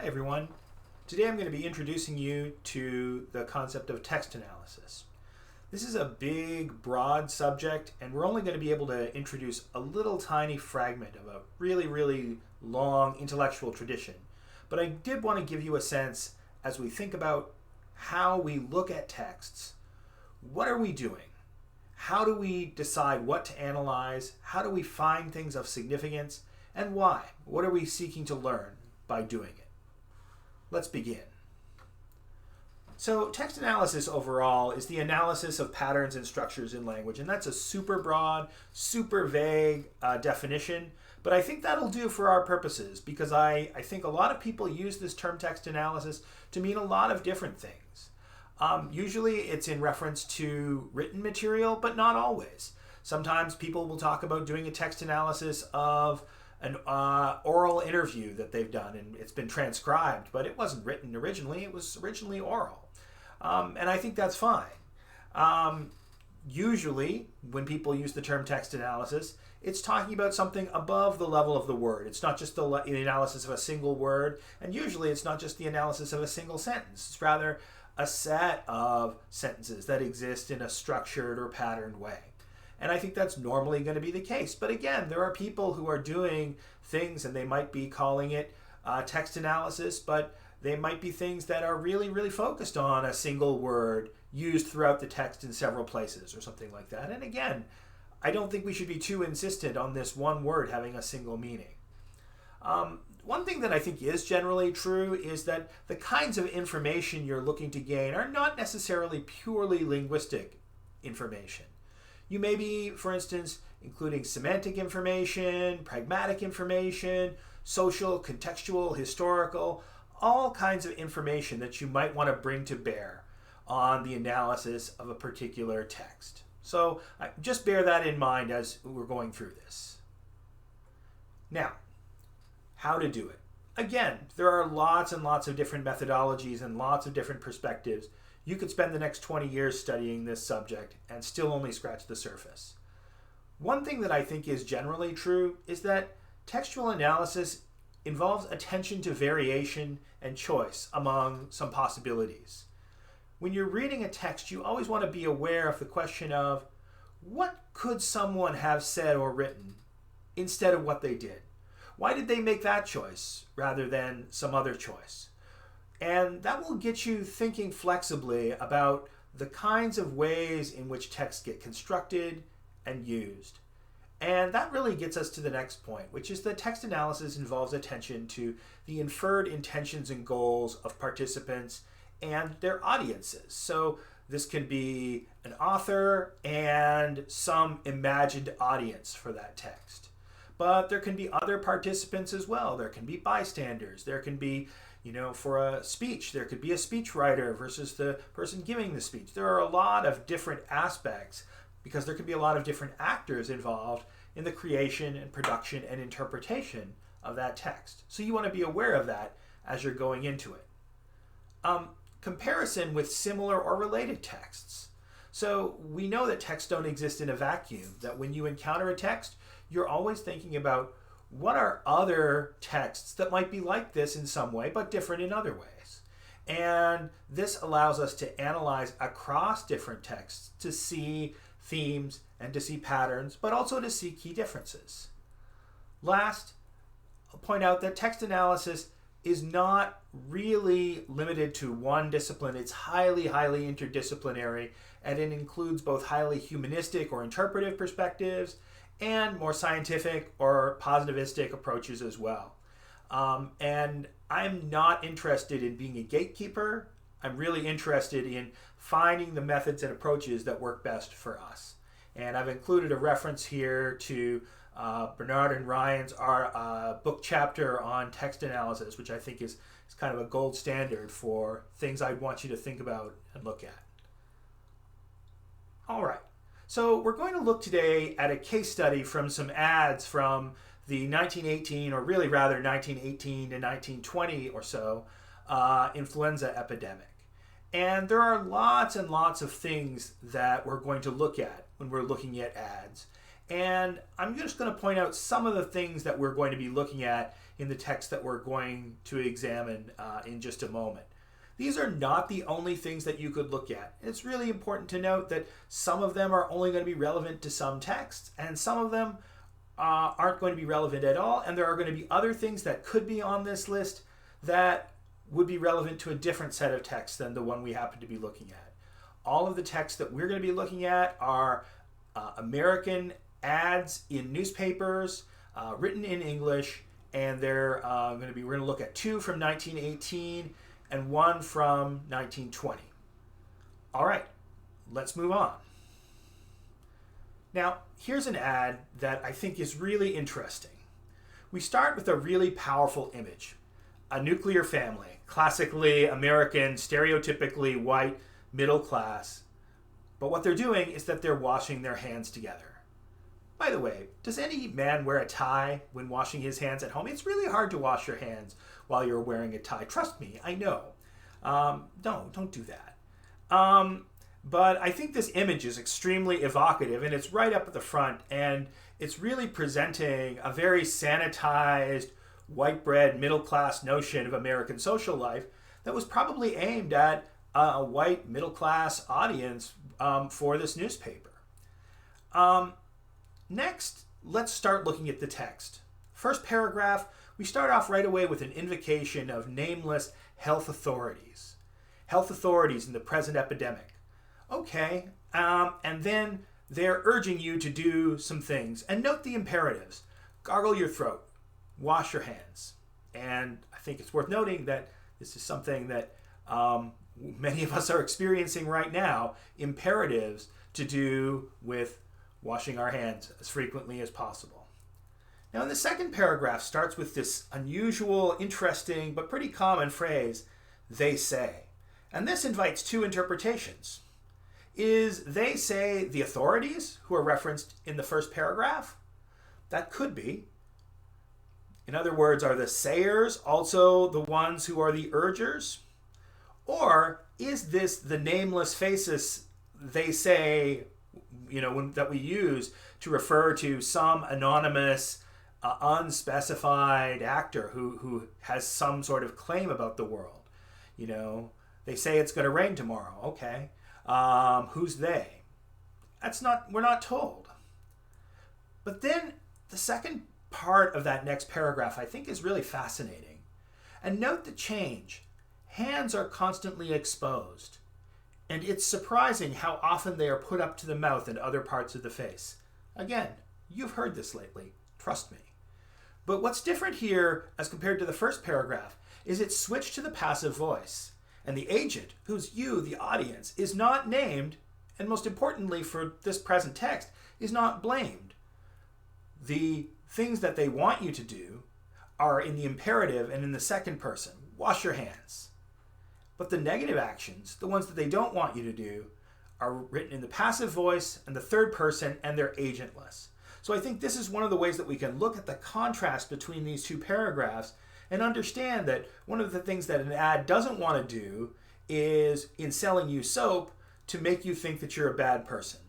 Hi everyone. Today I'm going to be introducing you to the concept of text analysis. This is a big, broad subject, and we're only going to be able to introduce a little tiny fragment of a really long intellectual tradition. But I did want to give you a sense as we think about how we look at texts. What are we doing? How do we decide what to analyze? How do we find things of significance? And why? What are we seeking to learn by doing it? Let's begin. So text analysis overall is the analysis of patterns and structures in language, and that's a super broad, super vague definition, but I think that'll do for our purposes because I think a lot of people use this term text analysis to mean a lot of different things. Usually it's in reference to written material, but not always. Sometimes people will talk about doing a text analysis of an oral interview that they've done, and it's been transcribed, but it wasn't written originally. It was originally oral. And I think that's fine. Usually, when people use the term text analysis, it's talking about something above the level of the word. It's not just the analysis of a single word, and usually it's not just the analysis of a single sentence. It's rather a set of sentences that exist in a structured or patterned way. And I think that's normally going to be the case. But again, there are people who are doing things and they might be calling it text analysis, but they might be things that are really focused on a single word used throughout the text in several places or something like that. And again, I don't think we should be too insistent on this one word having a single meaning. One thing that I think is generally true is that the kinds of information you're looking to gain are not necessarily purely linguistic information. You may be, for instance, including semantic information, pragmatic information, social, contextual, historical, all kinds of information that you might want to bring to bear on the analysis of a particular text. So just bear that in mind as we're going through this. Now, how to do it. Again, there are lots and lots of different methodologies and lots of different perspectives. You could spend the next 20 years studying this subject and still only scratch the surface. One thing that I think is generally true is that textual analysis involves attention to variation and choice among some possibilities. When you're reading a text, you always want to be aware of the question of what could someone have said or written instead of what they did? Why did they make that choice rather than some other choice? And that will get you thinking flexibly about the kinds of ways in which texts get constructed and used. And that really gets us to the next point, which is that text analysis involves attention to the inferred intentions and goals of participants and their audiences. So this can be an author and some imagined audience for that text. But there can be other participants as well. There can be bystanders. There can be for a speech, there could be a speechwriter versus the person giving the speech. There are a lot of different aspects because there could be a lot of different actors involved in the creation and production and interpretation of that text. So you want to be aware of that as you're going into it. Comparison with similar or related texts. So we know that texts don't exist in a vacuum, that when you encounter a text, you're always thinking about what are other texts that might be like this in some way, but different in other ways? And this allows us to analyze across different texts to see themes and to see patterns, but also to see key differences. Last, I'll point out that text analysis is not really limited to one discipline. It's highly interdisciplinary, and it includes both highly humanistic or interpretive perspectives and more scientific or positivistic approaches as well. And I'm not interested in being a gatekeeper. I'm really interested in finding the methods and approaches that work best for us. And I've included a reference here to Bernard and Ryan's book chapter on text analysis, which I think is kind of a gold standard for things I'd want you to think about and look at. All right. So we're going to look today at a case study from some ads from the 1918, or really rather 1918 to 1920 or so, influenza epidemic. And there are lots and lots of things that we're going to look at when we're looking at ads. And I'm just going to point out some of the things that we're going to be looking at in the text that we're going to examine in just a moment. These are not the only things that you could look at. It's really important to note that some of them are only going to be relevant to some texts, and some of them aren't going to be relevant at all, and there are going to be other things that could be on this list that would be relevant to a different set of texts than the one we happen to be looking at. All of the texts that we're going to be looking at are American ads in newspapers, written in English, and we're going to look at 2 from 1918 and 1 from 1920. All right, let's move on. Now, here's an ad that I think is really interesting. We start with a really powerful image. A nuclear family, classically American, stereotypically white, middle class. But what they're doing is that they're washing their hands together. By the way, does any man wear a tie when washing his hands at home? It's really hard to wash your hands while you're wearing a tie. Trust me, I know. Don't do that. But I think this image is extremely evocative, and it's right up at the front, and it's really presenting a very sanitized, white bread, middle class notion of American social life that was probably aimed at a white middle class audience for this newspaper. Next, let's start looking at the text. First paragraph, we start off right away with an invocation of nameless health authorities. Health authorities in the present epidemic. Okay, and then they're urging you to do some things. And note the imperatives. Gargle your throat. Wash your hands. And I think it's worth noting that this is something that many of us are experiencing right now, imperatives to do with washing our hands as frequently as possible. Now, the second paragraph starts with this unusual, interesting, but pretty common phrase, they say. And this invites 2 interpretations. Is they say the authorities who are referenced in the first paragraph? That could be. In other words, are the sayers also the ones who are the urgers? Or is this the nameless faces they say, that we use to refer to some anonymous, unspecified actor who has some sort of claim about the world? They say it's going to rain tomorrow. Okay. Who's they? We're not told. But then the second part of that next paragraph I think is really fascinating. And note the change. Hands are constantly exposed. And it's surprising how often they are put up to the mouth and other parts of the face. Again, you've heard this lately. Trust me. But what's different here as compared to the first paragraph is it's switched to the passive voice. And the agent, who's you, the audience, is not named, and most importantly for this present text, is not blamed. The things that they want you to do are in the imperative and in the second person. Wash your hands. But the negative actions, the ones that they don't want you to do, are written in the passive voice and the third person, and they're agentless. So I think this is one of the ways that we can look at the contrast between these 2 paragraphs and understand that one of the things that an ad doesn't want to do is, in selling you soap, to make you think that you're a bad person.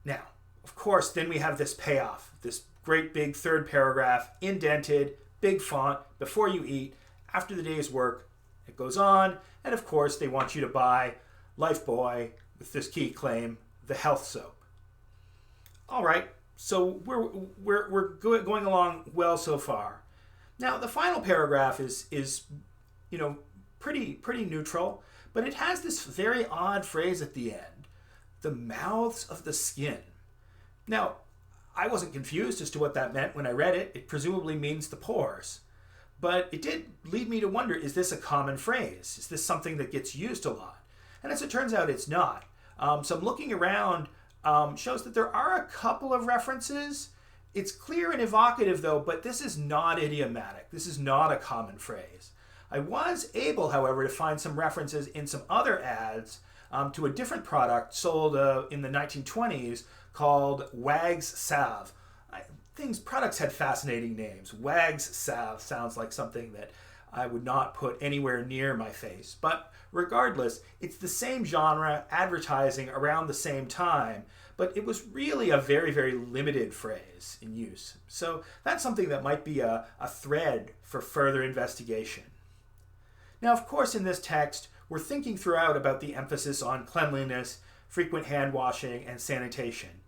Now, of course, then we have this payoff, this great big third paragraph, indented, big font, before you eat, after the day's work. It goes on, and of course, they want you to buy Lifebuoy with this key claim, the health soap. All right, so we're going along well so far. Now, the final paragraph is pretty neutral, but it has this very odd phrase at the end, the mouths of the skin. Now, I wasn't confused as to what that meant when I read it. It presumably means the pores. But it did lead me to wonder, is this a common phrase? Is this something that gets used a lot? And as it turns out, it's not. Some looking around shows that there are a couple of references. It's clear and evocative, though, but this is not idiomatic. This is not a common phrase. I was able, however, to find some references in some other ads to a different product sold in the 1920s called Wag's Salve. Products had fascinating names. Wag's Salve sounds like something that I would not put anywhere near my face. But regardless, it's the same genre, advertising around the same time, but it was really a very, very limited phrase in use. So that's something that might be a thread for further investigation. Now, of course, in this text, we're thinking throughout about the emphasis on cleanliness, frequent hand washing, and sanitation.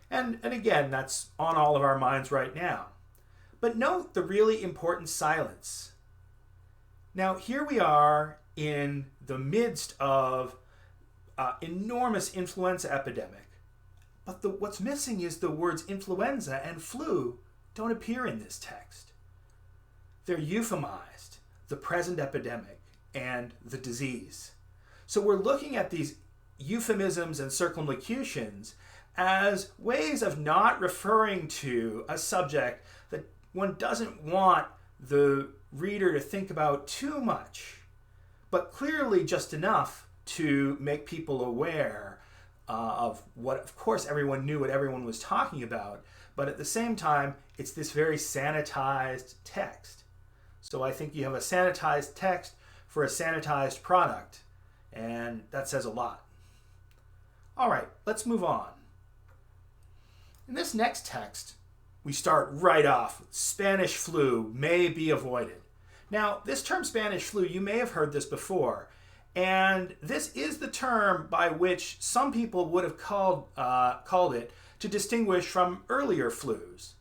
And again, that's on all of our minds right now. But note the really important silence. Now, here we are in the midst of enormous influenza epidemic. But what's missing is the words influenza and flu don't appear in this text. They're euphemized, the present epidemic and the disease. So we're looking at these euphemisms and circumlocutions as ways of not referring to a subject that one doesn't want the reader to think about too much, but clearly just enough to make people aware of what, of course, everyone knew what everyone was talking about, but at the same time, it's this very sanitized text. So I think you have a sanitized text for a sanitized product, and that says a lot. All right, let's move on. In this next text, we start right off with Spanish flu may be avoided. Now, this term Spanish flu, you may have heard this before, and this is the term by which some people would have called it to distinguish from earlier flus.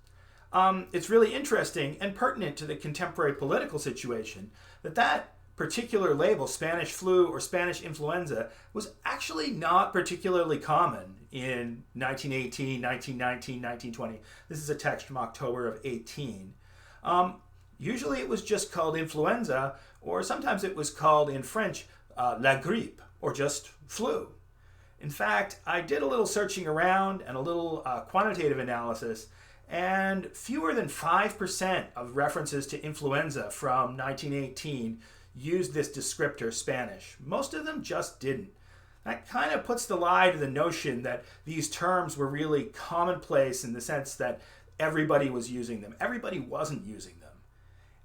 It's really interesting and pertinent to the contemporary political situation that particular label, Spanish flu or Spanish influenza, was actually not particularly common in 1918, 1919, 1920. This is a text from October of 18. Usually it was just called influenza, or sometimes it was called in French la grippe, or just flu. In fact, I did a little searching around and a little quantitative analysis, and fewer than 5% of references to influenza from 1918 used this descriptor Spanish. Most of them just didn't. That kind of puts the lie to the notion that these terms were really commonplace in the sense that everybody was using them. Everybody wasn't using them.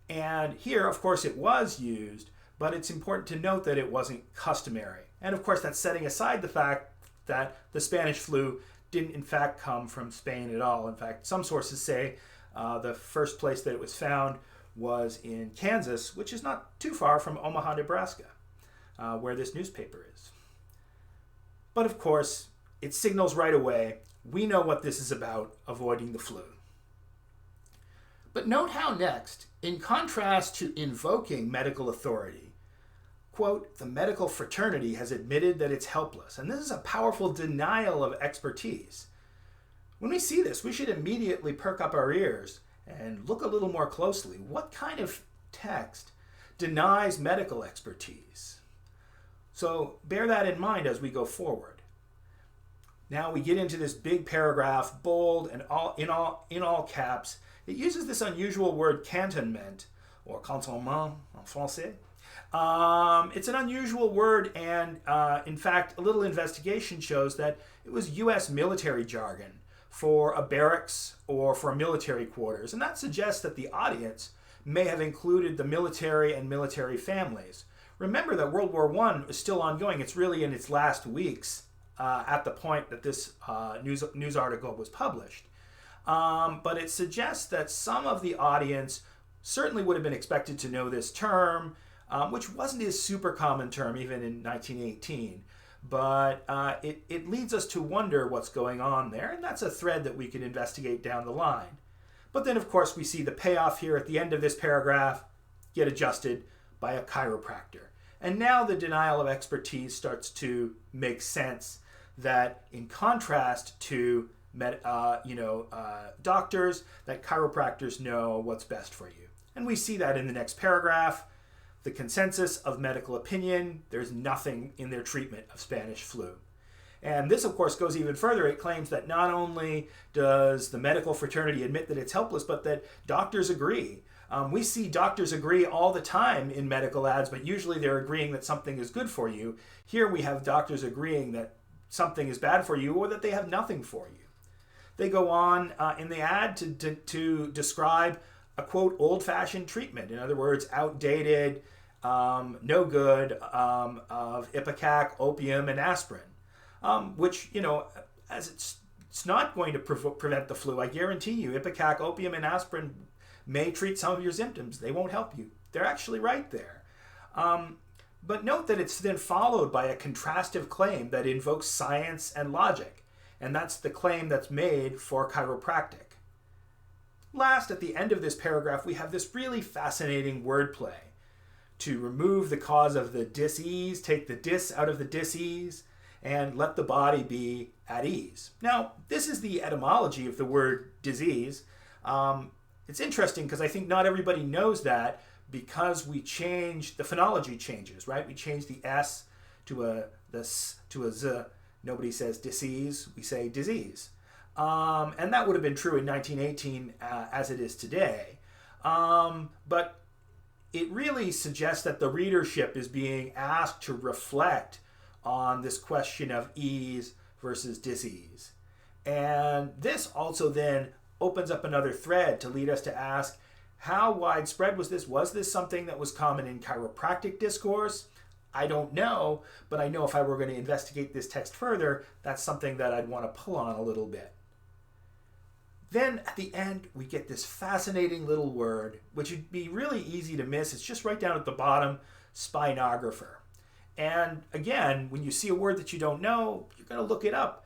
And here, of course, it was used, but it's important to note that it wasn't customary. And of course, that's setting aside the fact that the Spanish flu didn't in fact come from Spain at all. In fact, some sources say the first place that it was found was in Kansas, which is not too far from Omaha, Nebraska, where this newspaper is. But of course, it signals right away, we know what this is about, avoiding the flu. But note how next, in contrast to invoking medical authority, quote, the medical fraternity has admitted that it's helpless. And this is a powerful denial of expertise. When we see this, we should immediately perk up our ears and look a little more closely. What kind of text denies medical expertise? So bear that in mind as we go forward. Now we get into this big paragraph, bold and in all caps. It uses this unusual word cantonment, or cantonnement en français. It's an unusual word, and in fact, a little investigation shows that it was U.S. military jargon for a barracks or for military quarters, and that suggests that the audience may have included the military and military families. Remember that World War I is still ongoing. It's really in its last weeks at the point that this news article was published. But it suggests that some of the audience certainly would have been expected to know this term, which wasn't a super common term even in 1918. But it leads us to wonder what's going on there, and that's a thread that we can investigate down the line. But then, of course, we see the payoff here at the end of this paragraph, get adjusted by a chiropractor. And now the denial of expertise starts to make sense, that in contrast to doctors, that chiropractors know what's best for you. And we see that in the next paragraph. The consensus of medical opinion, there's nothing in their treatment of Spanish flu. And this, of course, goes even further. It claims that not only does the medical fraternity admit that it's helpless, but that doctors agree. We see doctors agree all the time in medical ads, but usually they're agreeing that something is good for you. Here we have doctors agreeing that something is bad for you or that they have nothing for you. They go on in the ad to describe a, quote, old-fashioned treatment. In other words, outdated, no good, of ipecac, opium, and aspirin, which, as it's It's not going to prevent the flu. I guarantee you, Ipecac, opium, and aspirin may treat some of your symptoms. They won't help you. They're actually right there. But note that it's then followed by a contrastive claim that invokes science and logic. And that's the claim that's made for chiropractic. Last, at the end of this paragraph, we have this really fascinating wordplay. To remove the cause of the dis-ease, take the dis out of the dis-ease, and let the body be at ease. Now, this is the etymology of the word disease. It's interesting because I think not everybody knows that because we change, the phonology changes, right? We change the S to a Z. Nobody says disease, we say disease. And that would have been true in 1918 as it is today. But it really suggests that the readership is being asked to reflect on this question of ease versus dis-ease. And this also then opens up another thread to lead us to ask, how widespread was this? Was this something that was common in chiropractic discourse? I don't know, but I know if I were going to investigate this text further, that's something that I'd want to pull on a little bit. Then at the end, we get this fascinating little word, which would be really easy to miss. It's just right down at the bottom, spinographer. And again, when you see a word that you don't know, you're going to look it up.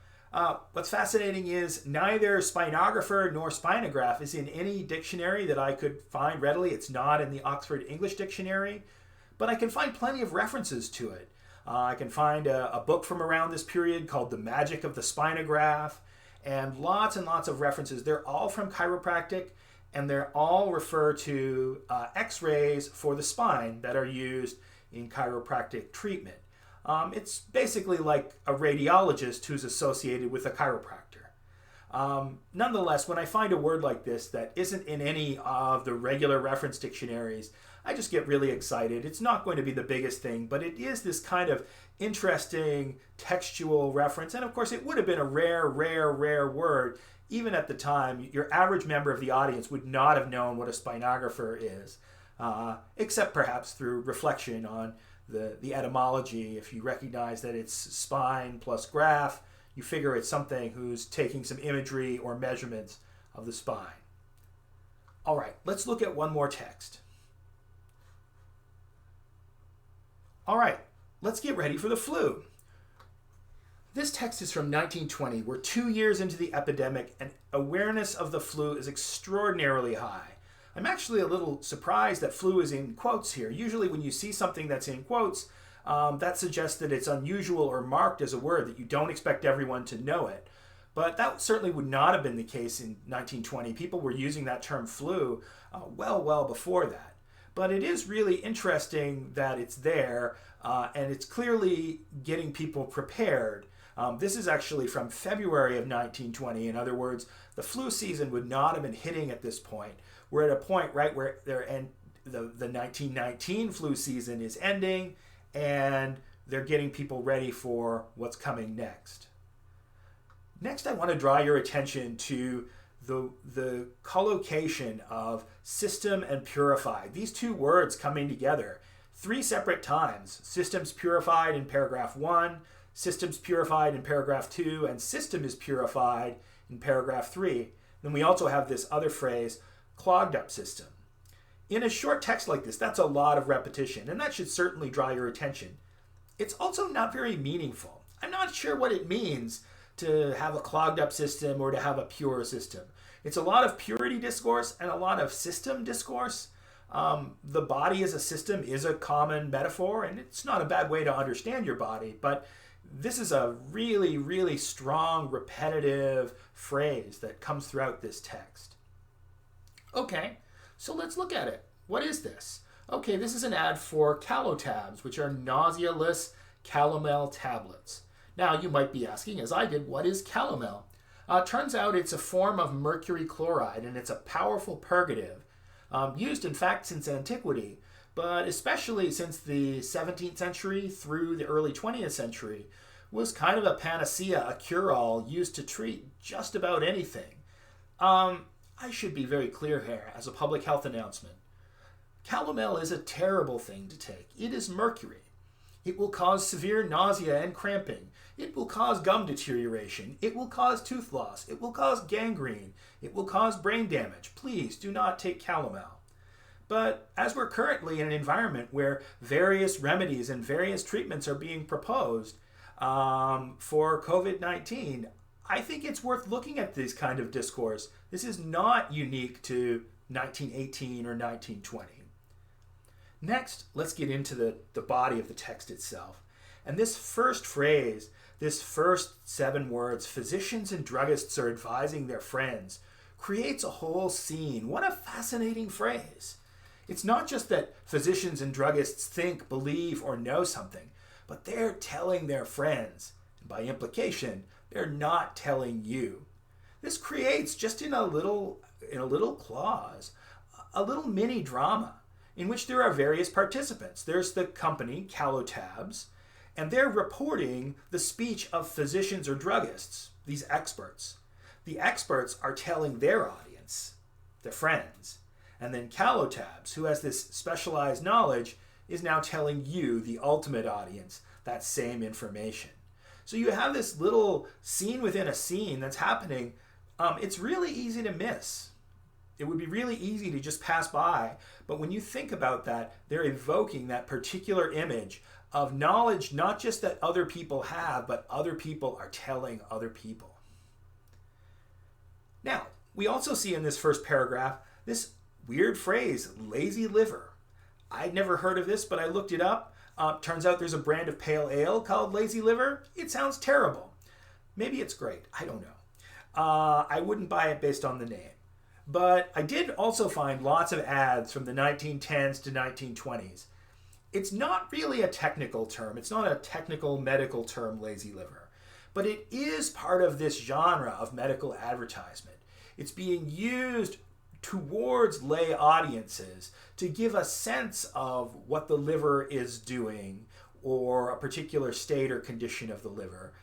What's fascinating is neither spinographer nor spinograph is in any dictionary that I could find readily. It's not in the Oxford English Dictionary, but I can find plenty of references to it. I can find a book from around this period called The Magic of the Spinograph, and lots of references. They're all from chiropractic, and they're all refer to x-rays for the spine that are used in chiropractic treatment. It's basically like a radiologist who's associated with a chiropractor. Nonetheless, when I find a word like this that isn't in any of the regular reference dictionaries, I just get really excited. It's not going to be the biggest thing, but it is this kind of interesting textual reference. And of course, it would have been a rare word. Even at the time, your average member of the audience would not have known what a spinographer is, except perhaps through reflection on the etymology. If you recognize that it's spine plus graph, you figure it's something who's taking some imagery or measurements of the spine. All right, let's look at one more text. All right, let's get ready for the flu. This text is from 1920. We're 2 years into the epidemic, and awareness of the flu is extraordinarily high. I'm actually a little surprised that flu is in quotes here. Usually when you see something that's in quotes, that suggests that it's unusual or marked as a word, that you don't expect everyone to know it. But that certainly would not have been the case in 1920. People were using that term flu well before that. But it is really interesting that it's there, and it's clearly getting people prepared. This is actually from February of 1920. In other words, the flu season would not have been hitting at this point. We're at a point, right, where the 1919 flu season is ending, and they're getting people ready for what's coming next. Next, I want to draw your attention to the collocation of system and purified. These two words coming together 3 separate times. Systems purified in paragraph 1, systems purified in paragraph 2, and system is purified in paragraph 3. Then we also have this other phrase, clogged up system. In a short text like this, that's a lot of repetition, and that should certainly draw your attention. It's also not very meaningful. I'm not sure what it means to have a clogged up system or to have a pure system. It's a lot of purity discourse and a lot of system discourse. The body as a system is a common metaphor, and it's not a bad way to understand your body, but this is a really strong, repetitive phrase that comes throughout this text. Okay, so let's look at it. What is this? Okay, this is an ad for Calotabs, which are nausea-less calomel tablets. Now, you might be asking, as I did, what is calomel? Turns out it's a form of mercury chloride, and it's a powerful purgative, used, in fact, since antiquity, but especially since the 17th century through the early 20th century, was kind of a panacea, a cure-all used to treat just about anything. I should be very clear here as a public health announcement. Calomel is a terrible thing to take. It is mercury. It will cause severe nausea and cramping. It will cause gum deterioration. It will cause tooth loss. It will cause gangrene. It will cause brain damage. Please do not take calomel. But as we're currently in an environment where various remedies and various treatments are being proposed for COVID-19, I think it's worth looking at this kind of discourse. This is not unique to 1918 or 1920. Next, let's get into the body of the text itself. And this first phrase, this first 7 words, physicians and druggists are advising their friends, creates a whole scene. What a fascinating phrase. It's not just that physicians and druggists think, believe, or know something, but they're telling their friends. And by implication, they're not telling you. This creates, just in a little clause, a little mini drama in which there are various participants. There's the company, Calotabs, and they're reporting the speech of physicians or druggists, these experts. The experts are telling their audience, their friends, and then Calotabs, who has this specialized knowledge, is now telling you, the ultimate audience, that same information. So you have this little scene within a scene that's happening. It's really easy to miss. It would be really easy to just pass by, but when you think about that, they're evoking that particular image of knowledge, not just that other people have, but other people are telling other people. Now, we also see in this first paragraph this weird phrase, lazy liver. I'd never heard of this, but I looked it up. Turns out there's a brand of pale ale called Lazy Liver. It sounds terrible. Maybe it's great. I don't know. I wouldn't buy it based on the name. But I did also find lots of ads from the 1910s to 1920s. It's not really a technical term. It's not a technical medical term, lazy liver. But it is part of this genre of medical advertisement. It's being used towards lay audiences to give a sense of what the liver is doing or a particular state or condition of the liver.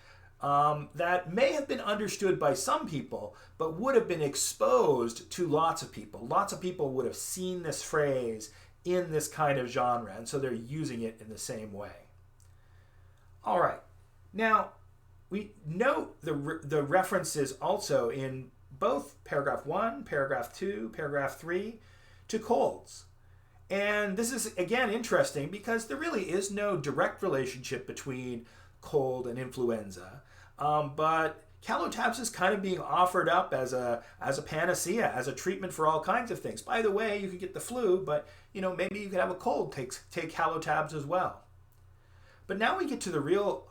That may have been understood by some people, but would have been exposed to lots of people. Lots of people would have seen this phrase in this kind of genre, and so they're using it in the same way. All right. Now, we note the references also in both paragraph 1, paragraph 2, paragraph 3 to colds. And this is, again, interesting because there really is no direct relationship between cold and influenza. But Calotabs is kind of being offered up as a panacea, as a treatment for all kinds of things. By the way, you could get the flu, but maybe you could have a cold. Take Calotabs as well. But now we get to the real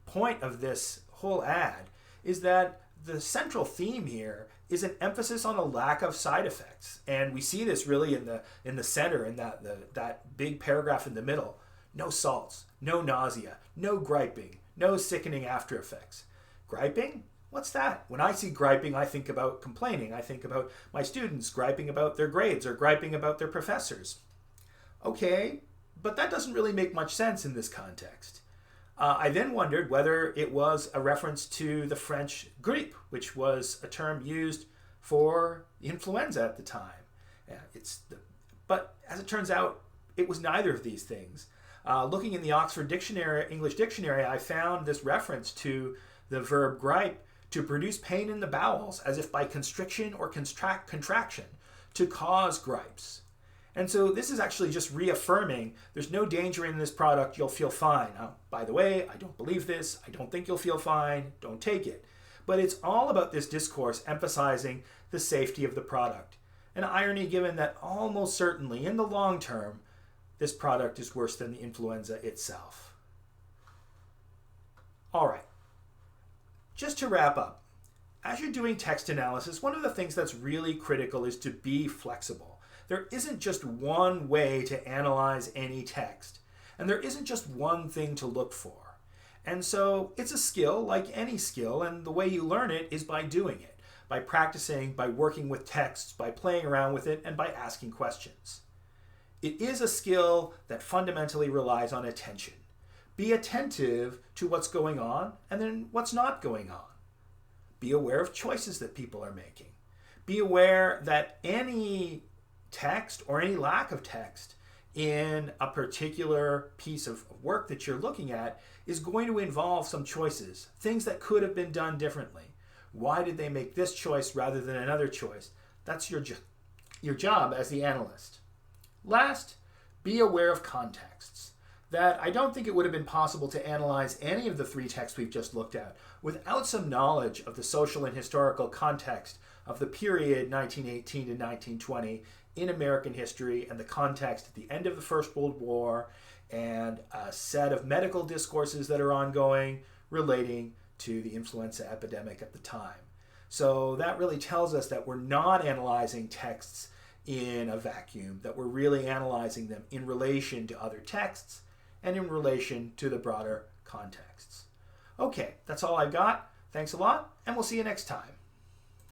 point of this whole ad, is that the central theme here is an emphasis on a lack of side effects, and we see this really in the center, in that big paragraph in the middle. No salts, no nausea, no griping, no sickening after effects. Griping? What's that? When I see griping, I think about complaining. I think about my students griping about their grades or griping about their professors. Okay, but that doesn't really make much sense in this context. I then wondered whether it was a reference to the French grippe, which was a term used for influenza at the time. But as it turns out, it was neither of these things. Looking in the Oxford English Dictionary, I found this reference to the verb gripe to produce pain in the bowels, as if by constriction or contraction, to cause gripes. And so this is actually just reaffirming there's no danger in this product, you'll feel fine. Now, by the way, I don't believe this, I don't think you'll feel fine, don't take it. But it's all about this discourse emphasizing the safety of the product. An irony given that almost certainly in the long term, this product is worse than the influenza itself. All right, just to wrap up, as you're doing text analysis, one of the things that's really critical is to be flexible. There isn't just one way to analyze any text, and there isn't just one thing to look for. And so it's a skill like any skill, and the way you learn it is by doing it, by practicing, by working with texts, by playing around with it, and by asking questions. It is a skill that fundamentally relies on attention. Be attentive to what's going on and then what's not going on. Be aware of choices that people are making. Be aware that any text or any lack of text in a particular piece of work that you're looking at is going to involve some choices, things that could have been done differently. Why did they make this choice rather than another choice? That's your job as the analyst. Last, be aware of contexts. That I don't think it would have been possible to analyze any of the three texts we've just looked at without some knowledge of the social and historical context of the period 1918 to 1920 in American history and the context at the end of the First World War and a set of medical discourses that are ongoing relating to the influenza epidemic at the time. So that really tells us that we're not analyzing texts in a vacuum, that we're really analyzing them in relation to other texts and in relation to the broader contexts. Okay, that's all I've got. Thanks a lot, and we'll see you next time.